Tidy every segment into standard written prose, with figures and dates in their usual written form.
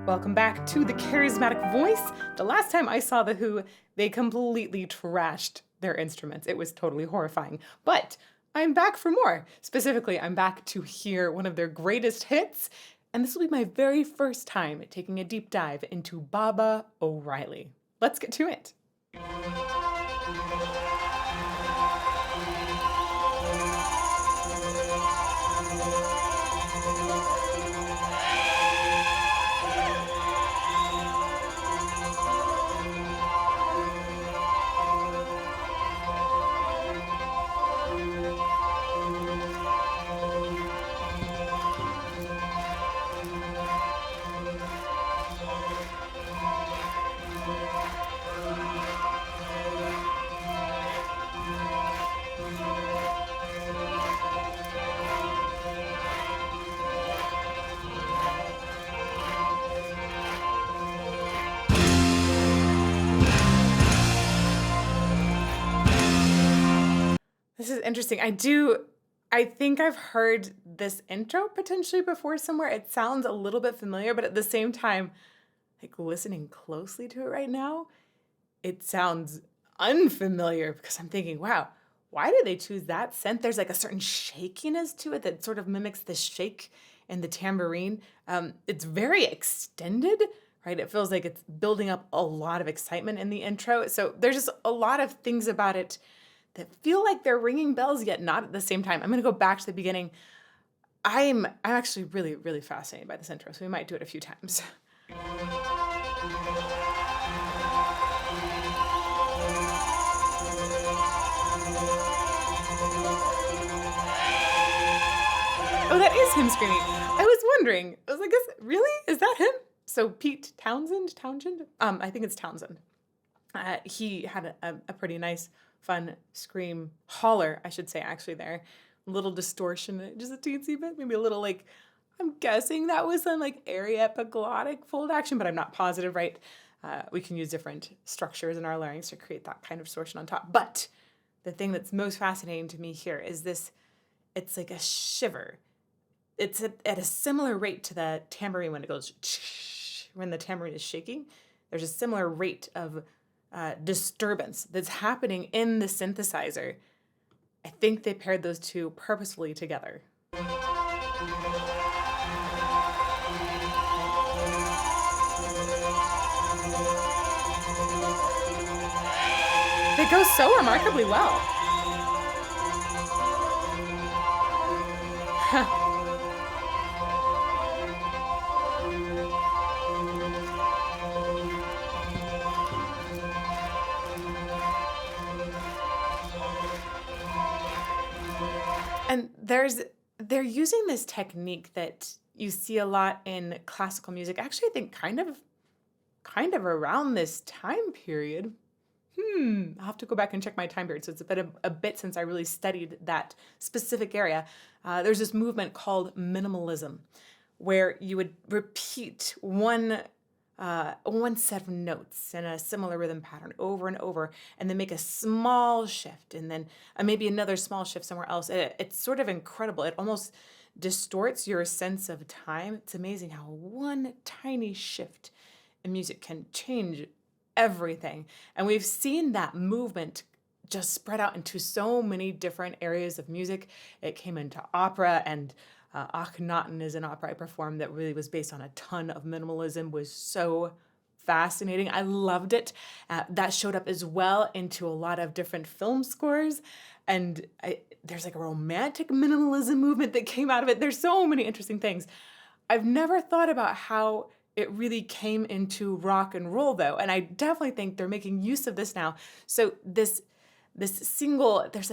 Welcome back to the Charismatic Voice. The last time I saw The Who, they completely trashed their instruments. It was totally horrifying. But I'm back for more. Specifically, I'm back to hear one of their greatest hits, and this will be my very first time taking a deep dive into Baba O'Riley. Let's get to it. This is interesting. I think I've heard this intro potentially before somewhere. It sounds a little bit familiar, but at the same time, like listening closely to it right now, it sounds unfamiliar because I'm thinking, wow, why did they choose that synth? There's like a certain shakiness to it that sort of mimics the shake in the tambourine. It's very extended, right? It feels like it's building up a lot of excitement in the intro. So there's just a lot of things about it that feel like they're ringing bells, yet not at the same time. I'm going to go back to the beginning. I'm actually really, really fascinated by this intro, so we might do it a few times. Oh, that is him screaming. I was wondering. I was like, really? Is that him? So Pete Townshend? I think it's Townsend. He had a pretty nice, fun scream holler, I should say, actually there. A little distortion, just a teensy bit, maybe a little like, I'm guessing that was some like area epiglottic fold action, but I'm not positive, right? We can use different structures in our larynx to create that kind of distortion on top. But the thing that's most fascinating to me here is this, it's like a shiver. It's at a similar rate to the tambourine when it goes, when the tambourine is shaking. There's a similar rate of disturbance that's happening in the synthesizer. I think they paired those two purposefully together. They go so remarkably well. And they're using this technique that you see a lot in classical music. Actually, I think kind of around this time period. I'll have to go back and check my time period. So it's been a bit since I really studied that specific area. There's this movement called minimalism, where you would repeat one set of notes in a similar rhythm pattern over and over, and then make a small shift, and then maybe another small shift somewhere else. It's sort of incredible. It almost distorts your sense of time. It's amazing how one tiny shift in music can change everything. And we've seen that movement just spread out into so many different areas of music. It came into opera, and Akhenaten is an opera I performed that really was based on a ton of minimalism, was so fascinating. I loved it. That showed up as well into a lot of different film scores. And there's like a romantic minimalism movement that came out of it. There's so many interesting things. I've never thought about how it really came into rock and roll, though. And I definitely think they're making use of this now. So there's like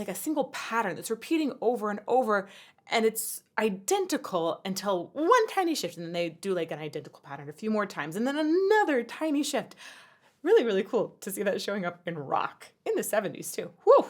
a single pattern that's repeating over and over, and it's identical until one tiny shift, and then they do like an identical pattern a few more times, and then another tiny shift. Really, really cool to see that showing up in rock in the 70s too. Whew.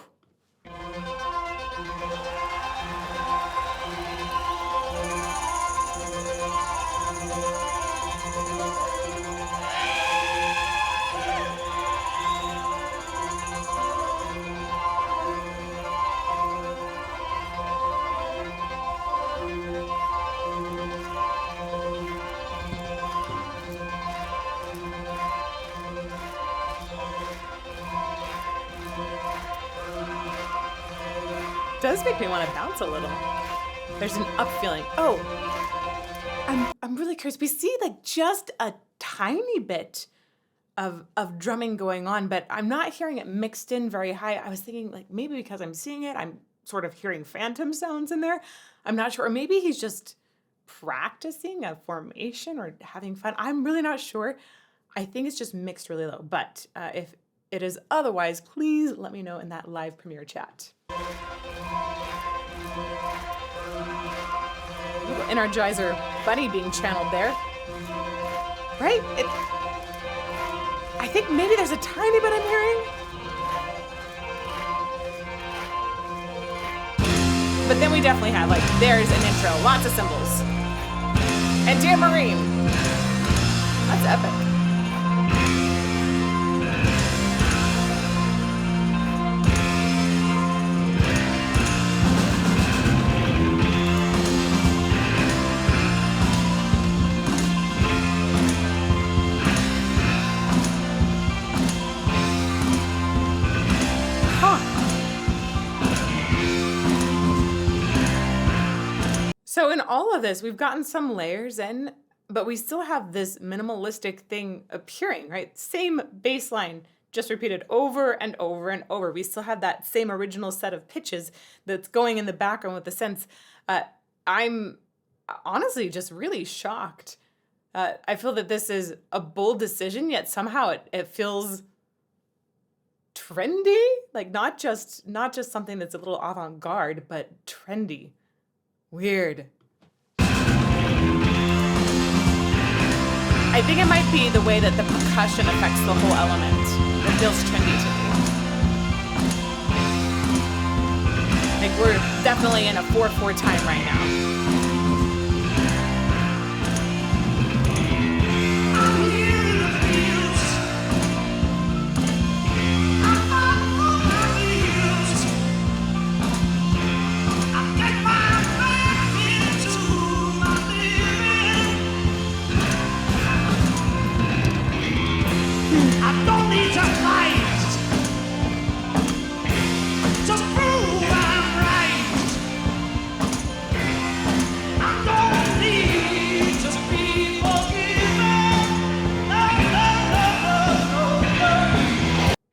does make me want to bounce a little. There's an up feeling. Oh, I'm really curious. We see like just a tiny bit of drumming going on, but I'm not hearing it mixed in very high. I was thinking like maybe because I'm seeing it, I'm sort of hearing phantom sounds in there. I'm not sure. Or maybe he's just practicing a formation or having fun. I'm really not sure. I think it's just mixed really low. But if it is otherwise, please let me know in that live premiere chat. Little Energizer Bunny being channeled there. Right? I think maybe there's a tiny bit I'm hearing. But then we definitely have, like, there's an intro, lots of cymbals. And Dear Marine. That's epic. So in all of this, we've gotten some layers in, but we still have this minimalistic thing appearing, right? Same bass line, just repeated over and over and over. We still have that same original set of pitches that's going in the background with the synths. I'm honestly just really shocked. I feel that this is a bold decision, yet somehow it feels trendy, like not just something that's a little avant-garde, but trendy. Weird. I think it might be the way that the percussion affects the whole element that feels trendy to me. Like we're definitely in a 4/4 time right now.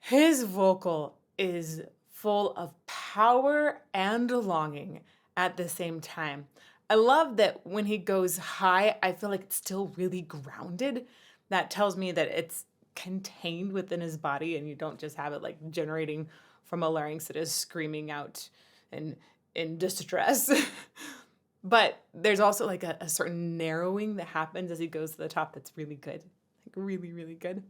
His vocal is full of power and longing at the same time. I love that when he goes high, I feel like it's still really grounded. That tells me that it's contained within his body and you don't just have it like generating from a larynx that is screaming out in distress. But there's also like a certain narrowing that happens as he goes to the top that's really good. Like really, really good.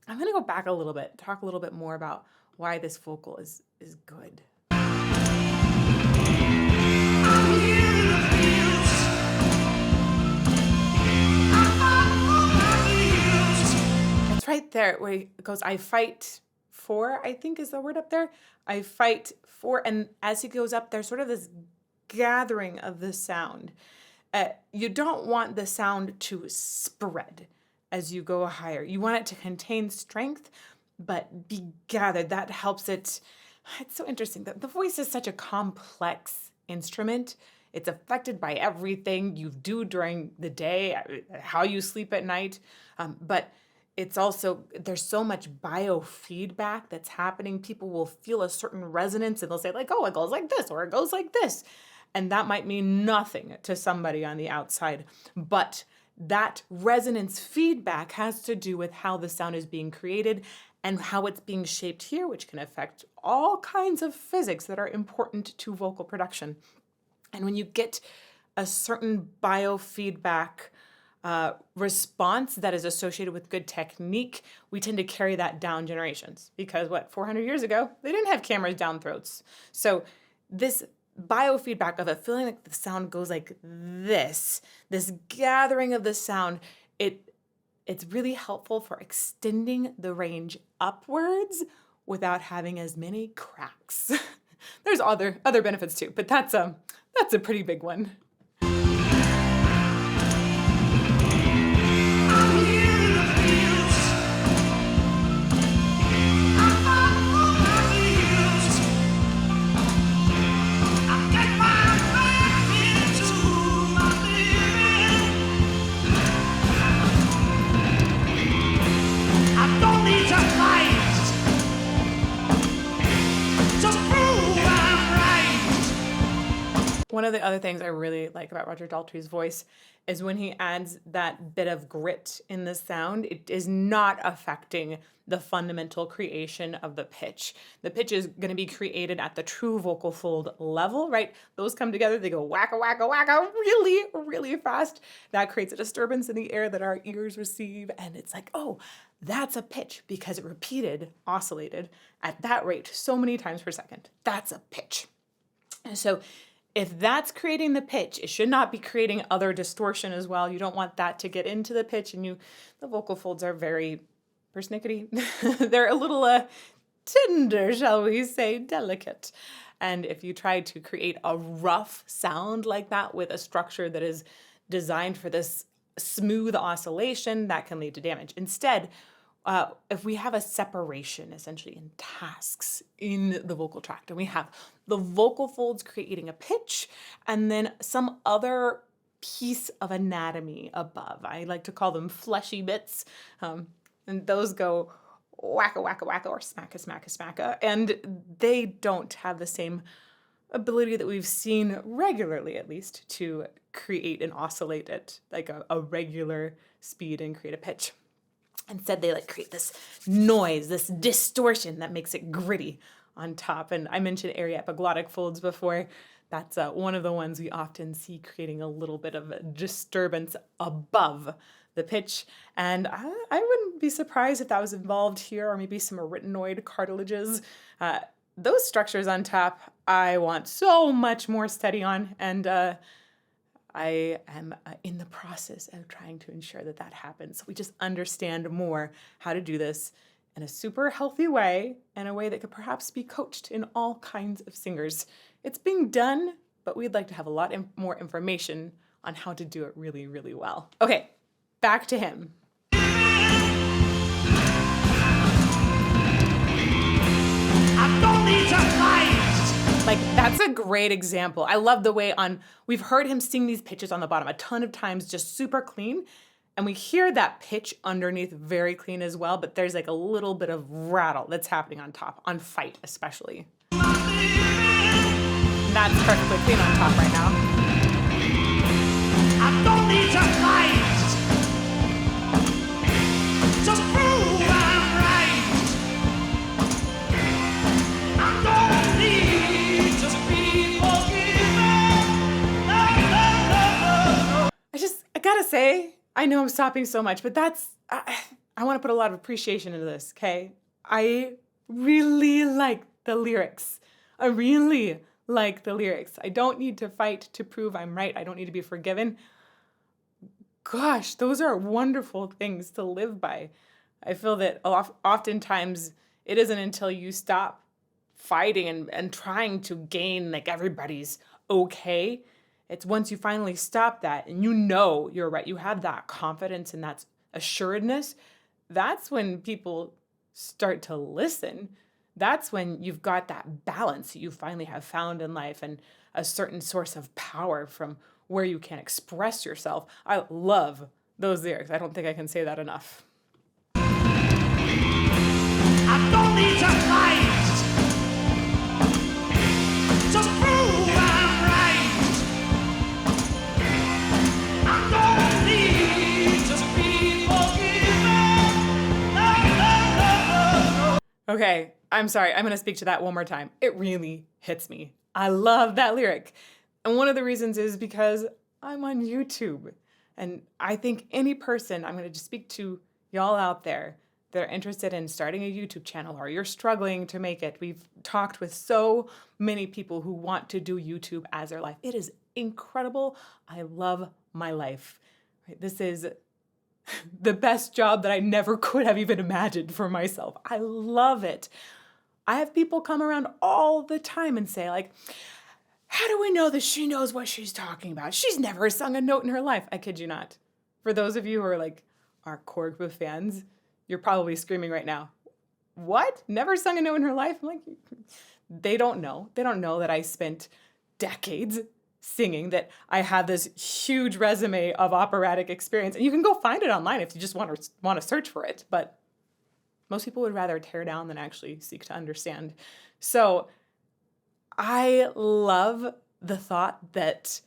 I'm going to go back a little bit, talk a little bit more about why this vocal is good. It's right there where it goes, I fight for, I think is the word up there. I fight for, and as he goes up, there's sort of this gathering of the sound. You don't want the sound to spread as you go higher. You want it to contain strength, but be gathered. That helps it. It's so interesting that the voice is such a complex instrument. It's affected by everything you do during the day, how you sleep at night. But it's also, there's so much biofeedback that's happening. People will feel a certain resonance and they'll say like, oh, it goes like this or it goes like this. And that might mean nothing to somebody on the outside. But that resonance feedback has to do with how the sound is being created and how it's being shaped here, which can affect all kinds of physics that are important to vocal production. And when you get a certain biofeedback response that is associated with good technique, we tend to carry that down generations because 400 years ago, they didn't have cameras down throats. So this biofeedback of it feeling like the sound goes like this gathering of the sound, it's really helpful for extending the range upwards without having as many cracks. There's other benefits too, but that's a pretty big one. One of the other things I really like about Roger Daltrey's voice is when he adds that bit of grit in the sound, it is not affecting the fundamental creation of the pitch. The pitch is going to be created at the true vocal fold level, right? Those come together, they go wacka, wacka, wacka really, really fast. That creates a disturbance in the air that our ears receive. And it's like, oh, that's a pitch because it repeated, oscillated at that rate so many times per second. That's a pitch. And so if that's creating the pitch, it should not be creating other distortion as well. You don't want that to get into the pitch, and the vocal folds are very persnickety. They're a little tender, shall we say, delicate. And if you try to create a rough sound like that with a structure that is designed for this smooth oscillation, that can lead to damage. Instead, if we have a separation essentially in tasks in the vocal tract, and we have the vocal folds creating a pitch and then some other piece of anatomy above. I like to call them fleshy bits. And those go wacka, wacka, wacka, or smacka, smacka, smacka. And they don't have the same ability that we've seen regularly, at least, to create and oscillate at like a regular speed and create a pitch. Instead, they create this noise, this distortion that makes it gritty on top. And I mentioned aryepiglottic folds before. That's one of the ones we often see creating a little bit of a disturbance above the pitch. And I wouldn't be surprised if that was involved here, or maybe some arytenoid cartilages. Those structures on top, I want so much more study on. And I am in the process of trying to ensure that that happens. So we just understand more how to do this in a super healthy way, and a way that could perhaps be coached in all kinds of singers. It's being done, but we'd like to have a lot more information on how to do it really, really well. Okay, back to him. I don't need to fight. That's a great example. I love the way we've heard him sing these pitches on the bottom a ton of times, just super clean. And we hear that pitch underneath very clean as well, but there's a little bit of rattle that's happening on top, on fight especially. That's perfectly clean on top right now. I don't need to fight to prove I'm right. I don't need to be forgiven. No, no, no, no. I gotta say, I know I'm stopping so much, but I want to put a lot of appreciation into this, okay? I really like the lyrics. I really like the lyrics. I don't need to fight to prove I'm right. I don't need to be forgiven. Gosh, those are wonderful things to live by. I feel that oftentimes it isn't until you stop fighting and trying to gain everybody's okay. It's once you finally stop that and you know you're right, you have that confidence and that assuredness, that's when people start to listen. That's when you've got that balance that you finally have found in life, and a certain source of power from where you can express yourself. I love those lyrics. I don't think I can say that enough. I don't need to fight to prove I'm right. I don't need to be forgiven. No, no, no, no. Okay, I'm sorry. I'm going to speak to that one more time. It really hits me. I love that lyric. And one of the reasons is because I'm on YouTube. And I think any person, I'm going to just speak to y'all out there that are interested in starting a YouTube channel, or you're struggling to make it. We've talked with so many people who want to do YouTube as their life. It is incredible. I love my life. This is the best job that I never could have even imagined for myself. I love it. I have people come around all the time and say, how do we know that she knows what she's talking about? She's never sung a note in her life. I kid you not. For those of you who are our core group of fans, you're probably screaming right now, what? Never sung a note in her life? I'm they don't know. They don't know that I spent decades singing, that I have this huge resume of operatic experience. And you can go find it online if you just want to search for it. But most people would rather tear down than actually seek to understand. So I love the thought that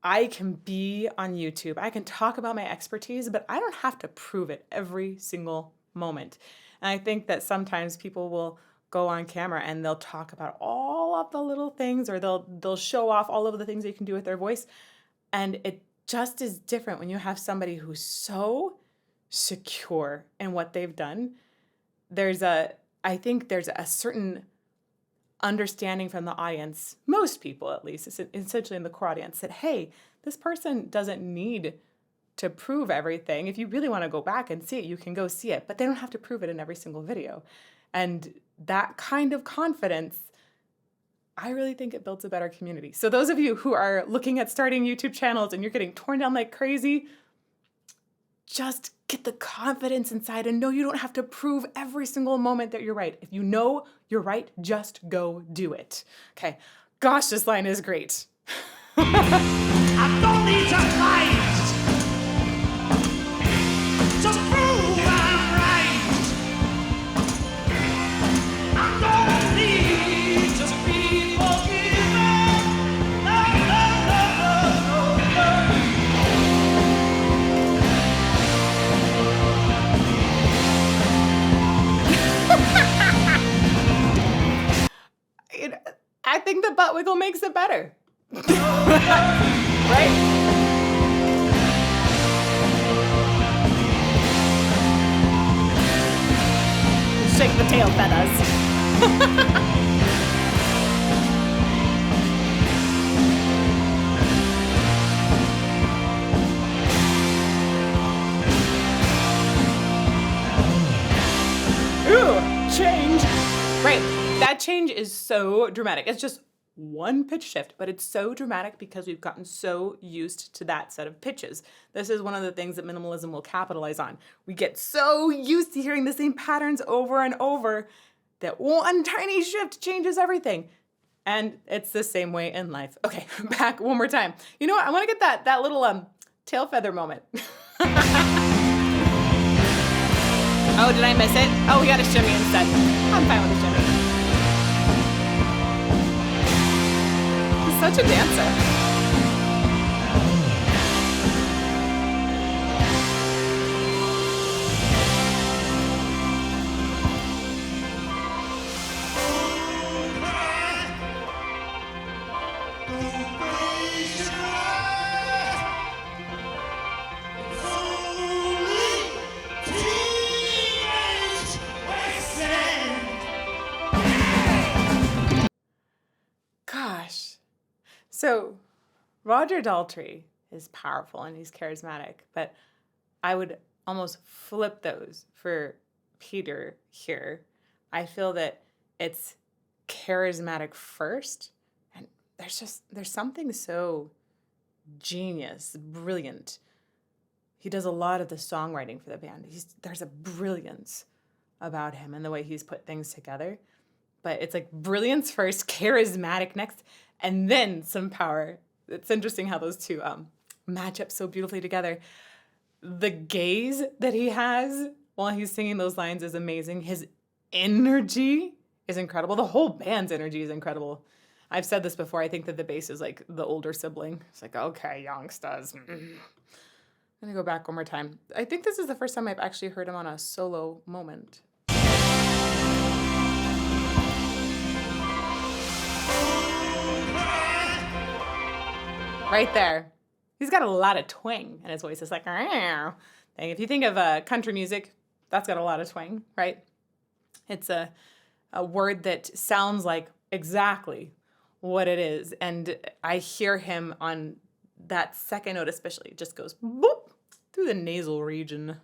I can be on YouTube, I can talk about my expertise, but I don't have to prove it every single moment. And I think that sometimes people will go on camera and they'll talk about all of the little things, or they'll show off all of the things they can do with their voice. And it just is different when you have somebody who's so secure in what they've done. I think there's a certain understanding from the audience, most people at least, essentially in the core audience, that, hey, this person doesn't need to prove everything. If you really want to go back and see it, you can go see it, but they don't have to prove it in every single video. And that kind of confidence, I really think it builds a better community. So those of you who are looking at starting YouTube channels and you're getting torn down like crazy, just get the confidence inside and know you don't have to prove every single moment that you're right. If you know you're right, just go do it. Okay. Gosh, this line is great. I don't need to fight to prove I'm right. I don't need to be forgiven. No, no, no, no, no, I think the butt wiggle makes it better. Right? Shake the tail feathers. Ooh, change. Right. That change is so dramatic. It's just one pitch shift, but it's so dramatic because we've gotten so used to that set of pitches. This is one of the things that minimalism will capitalize on. We get so used to hearing the same patterns over and over that one tiny shift changes everything. And it's the same way in life. Okay, back one more time. You know what? I want to get that little tail feather moment. Oh, did I miss it? Oh, we got a shimmy instead. I'm fine with a shimmy. He's such a dancer. Gosh. So Roger Daltrey is powerful and he's charismatic, but I would almost flip those for Peter here. I feel that it's charismatic first, and there's something so genius, brilliant. He does a lot of the songwriting for the band. There's a brilliance about him and the way he's put things together. But it's like brilliance first, charismatic next, and then some power. It's interesting how those two match up so beautifully together. The gaze that he has while he's singing those lines is amazing. His energy is incredible. The whole band's energy is incredible. I've said this before. I think that the bass is like the older sibling. It's like, okay, youngsters. I'm going to go back one more time. I think this is the first time I've actually heard him on a solo moment. Right there. He's got a lot of twang in his voice. It's like, and if you think of country music, that's got a lot of twang, right? It's a word that sounds like exactly what it is. And I hear him on that second note especially. It just goes boop through the nasal region.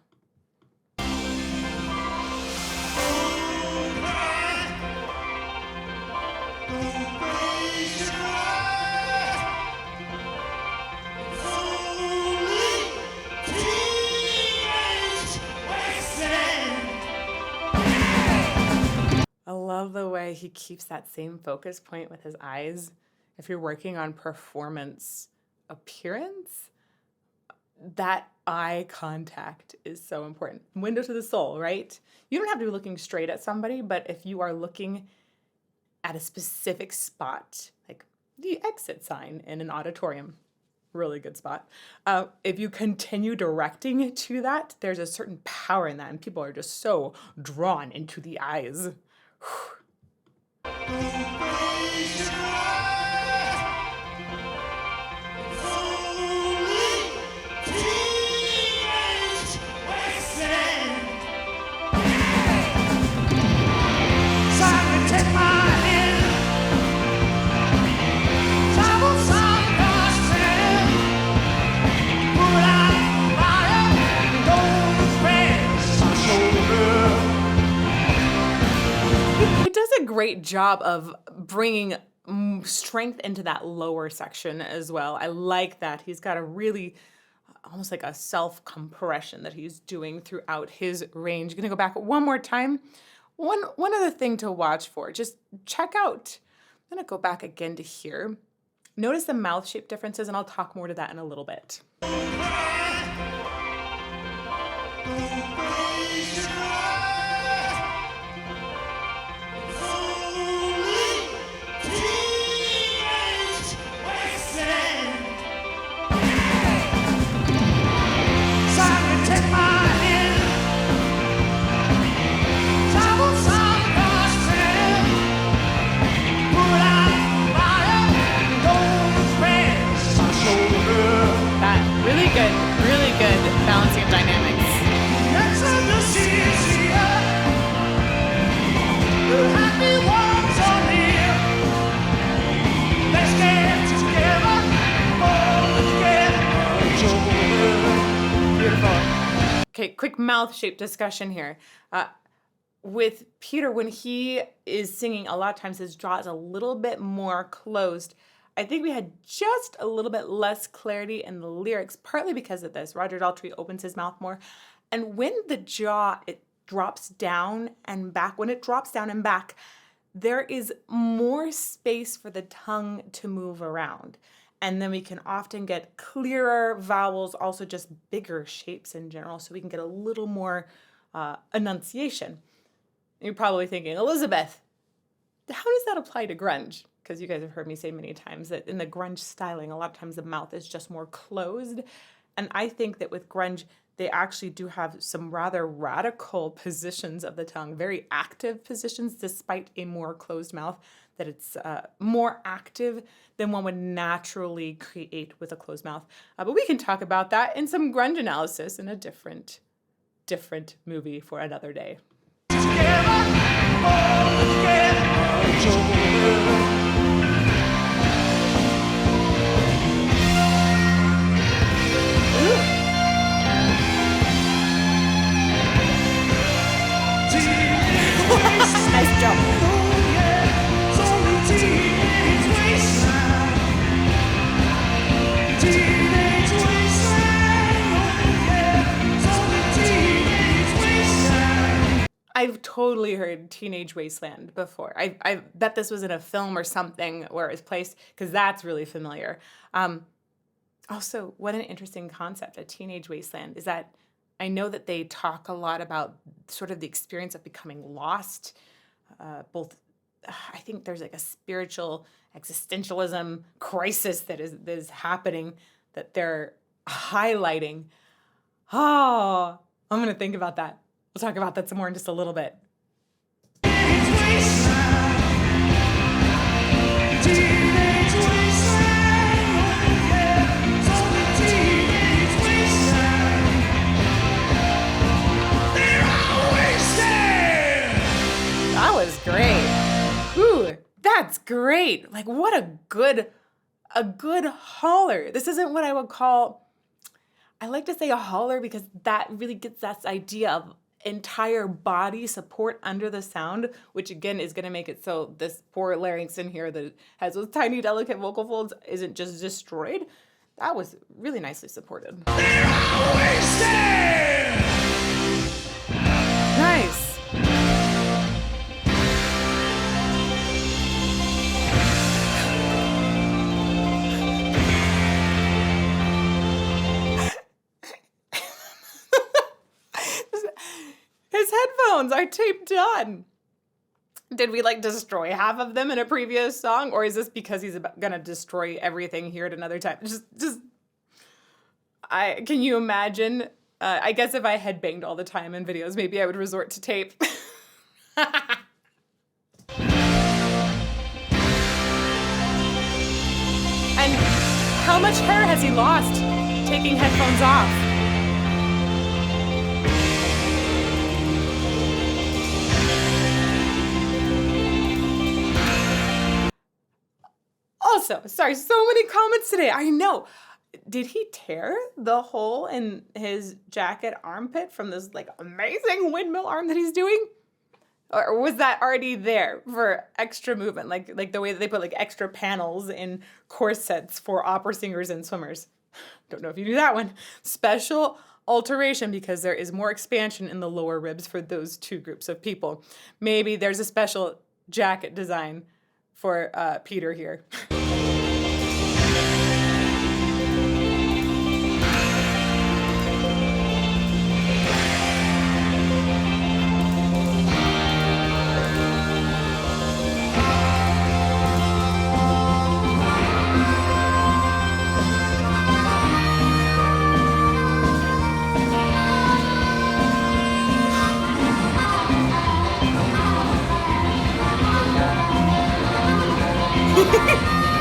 I love the way he keeps that same focus point with his eyes. If you're working on performance appearance, that eye contact is so important. Window to the soul, right? You don't have to be looking straight at somebody, but if you are looking at a specific spot, like the exit sign in an auditorium. Really good spot. If you continue directing to that, there's a certain power in that, and people are just so drawn into the eyes. He does a great job of bringing strength into that lower section as well. I like that. He's got a really almost like a self-compression that he's doing throughout his range. Gonna go back one more time. One other thing to watch for, just check out, I'm gonna go back again to here. Notice the mouth shape differences, and I'll talk more to that in a little bit. Really good balancing of dynamics. Beautiful. Okay, quick mouth shape discussion here. With Peter, when he is singing, a lot of times his jaw is a little bit more closed. I think we had just a little bit less clarity in the lyrics, partly because of this. Roger Daltrey opens his mouth more. And when the jaw, it drops down and back, when it drops down and back, there is more space for the tongue to move around. And then we can often get clearer vowels, also just bigger shapes in general, so we can get a little more enunciation. You're probably thinking, Elizabeth, how does that apply to grunge? Because you guys have heard me say many times that in the grunge styling, a lot of times the mouth is just more closed. And I think that with grunge, they actually do have some rather radical positions of the tongue, very active positions, despite a more closed mouth, that it's more active than one would naturally create with a closed mouth. But we can talk about that in some grunge analysis in a different movie for another day. Nice jump. I've totally heard Teenage Wasteland before. I bet this was in a film or something where it was placed, because that's really familiar. Also, what an interesting concept, a Teenage Wasteland, is that I know that they talk a lot about sort of the experience of becoming lost. I think there's like a spiritual existentialism crisis that is happening that they're highlighting. Oh, I'm going to think about that. We'll talk about that some more in just a little bit. That was great. Ooh, that's great. Like, what a good holler. This isn't what I would call, I like to say a holler because that really gets that idea of entire body support under the sound, which again is going to make it so this poor larynx in here that has those tiny delicate vocal folds isn't just destroyed. That was really nicely supported. Nice. His headphones are taped on. Did we like destroy half of them in a previous song, or is this because he's gonna destroy everything here at another time? Can you imagine? I guess if I had banged all the time in videos, maybe I would resort to tape. And how much hair has he lost taking headphones off? Also, sorry, so many comments today. I know. Did he tear the hole in his jacket armpit from this like amazing windmill arm that he's doing? Or was that already there for extra movement? Like the way that they put like extra panels in corsets for opera singers and swimmers. Don't know if you do that one. Special alteration because there is more expansion in the lower ribs for those two groups of people. Maybe there's a special jacket design for Peter here.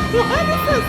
What is this?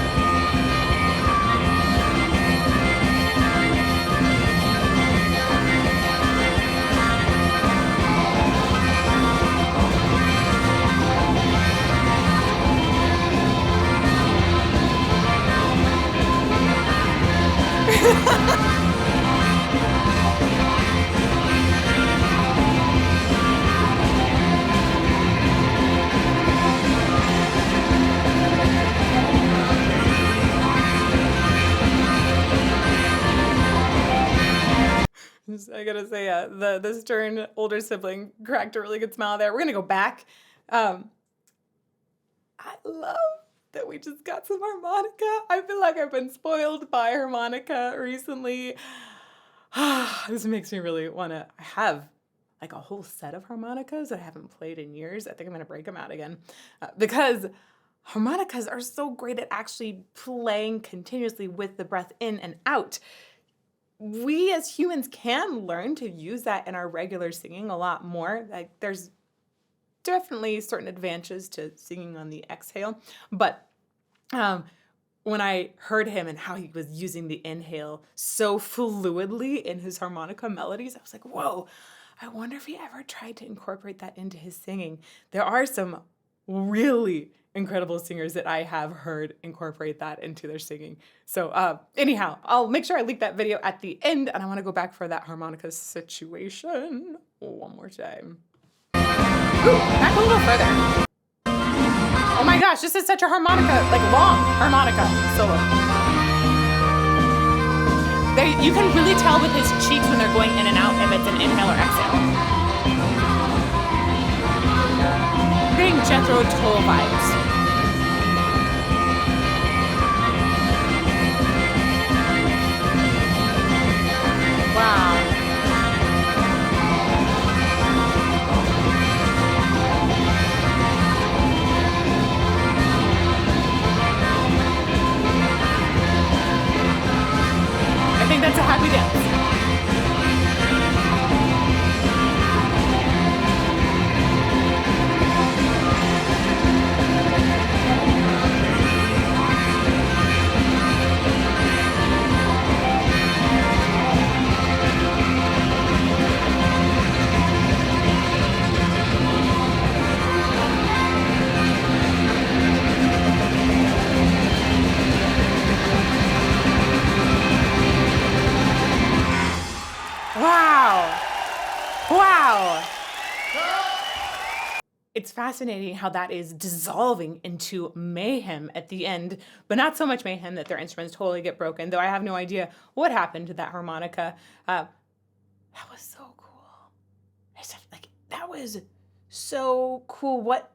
I gotta say, the stern older sibling cracked a really good smile there. We're gonna go back. I love that we just got some harmonica. I feel like I've been spoiled by harmonica recently. This makes me really wanna have like a whole set of harmonicas that I haven't played in years. I think I'm gonna break them out again because harmonicas are so great at actually playing continuously with the breath in and out. We as humans can learn to use that in our regular singing a lot more. Like there's definitely certain advantages to singing on the exhale, but when I heard him and how he was using the inhale so fluidly in his harmonica melodies, I was like, whoa, I wonder if he ever tried to incorporate that into his singing. There are some really incredible singers that I have heard incorporate that into their singing. So anyhow, I'll make sure I link that video at the end, and I want to go back for that harmonica situation one more time. Ooh, back a little further. Oh my gosh, this is such a harmonica, like long harmonica solo. You can really tell with his cheeks when they're going in and out if it's an inhale or exhale. I'm getting Jethro Tull vibes. Wow. I think that's a happy dance. Wow. Wow. It's fascinating how that is dissolving into mayhem at the end, but not so much mayhem that their instruments totally get broken, though I have no idea what happened to that harmonica. That was so cool. That was so cool. What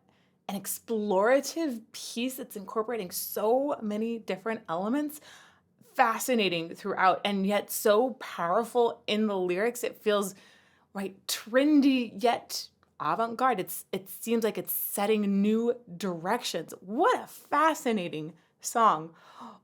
an explorative piece that's incorporating so many different elements. Fascinating throughout, and yet so powerful in the lyrics. It feels right trendy yet avant-garde. It seems like it's setting new directions. What a fascinating song.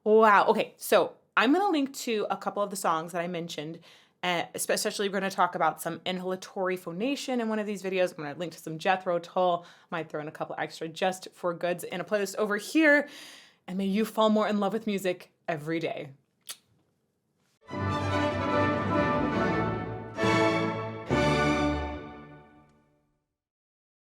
Wow. Okay, so I'm going to link to a couple of the songs that I mentioned. Especially, we're going to talk about some inhalatory phonation in one of these videos. I'm going to link to some Jethro Tull. Might throw in a couple extra just for goods in a playlist over here. And may you fall more in love with music every day.